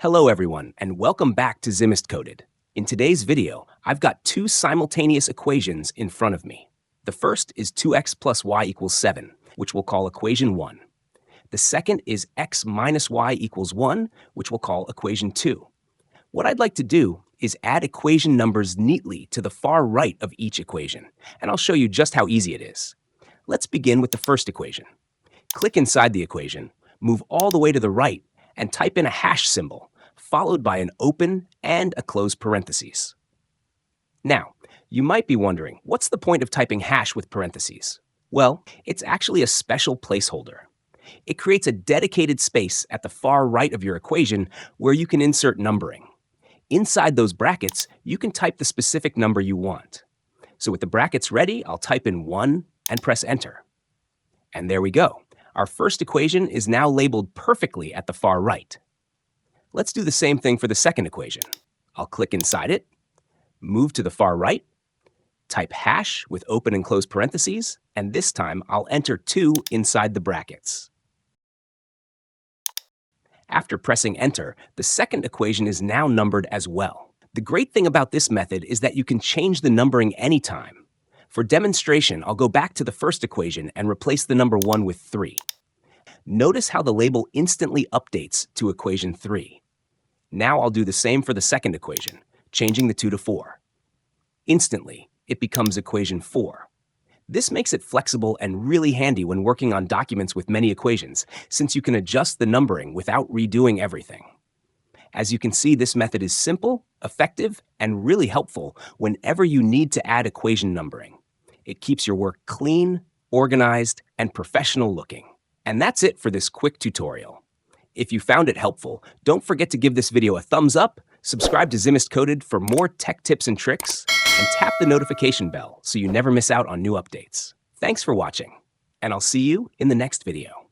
Hello everyone, and welcome back to Zimist Coded. In today's video, I've got two simultaneous equations in front of me. The first is 2x plus y equals 7, which we'll call equation 1. The second is x minus y equals 1, which we'll call equation 2. What I'd like to do is add equation numbers neatly to the far right of each equation, and I'll show you just how easy it is. Let's begin with the first equation. Click inside the equation, move all the way to the right, and type in a hash symbol, followed by an open and a close parentheses. Now, you might be wondering, what's the point of typing hash with parentheses? Well, it's actually a special placeholder. It creates a dedicated space at the far right of your equation where you can insert numbering. Inside those brackets, you can type the specific number you want. So with the brackets ready, I'll type in 1 and press enter. And there we go. Our first equation is now labeled perfectly at the far right. Let's do the same thing for the second equation. I'll click inside it, move to the far right, type hash with open and close parentheses, and this time I'll enter 2 inside the brackets. After pressing enter, the second equation is now numbered as well. The great thing about this method is that you can change the numbering anytime. For demonstration, I'll go back to the first equation and replace the number 1 with 3. Notice how the label instantly updates to equation 3. Now I'll do the same for the second equation, changing the 2 to 4. Instantly, it becomes equation 4. This makes it flexible and really handy when working on documents with many equations, since you can adjust the numbering without redoing everything. As you can see, this method is simple, effective, and really helpful whenever you need to add equation numbering. It keeps your work clean, organized, and professional looking. And that's it for this quick tutorial. If you found it helpful, don't forget to give this video a thumbs up, subscribe to Zimist Coded for more tech tips and tricks, and tap the notification bell so you never miss out on new updates. Thanks for watching, and I'll see you in the next video.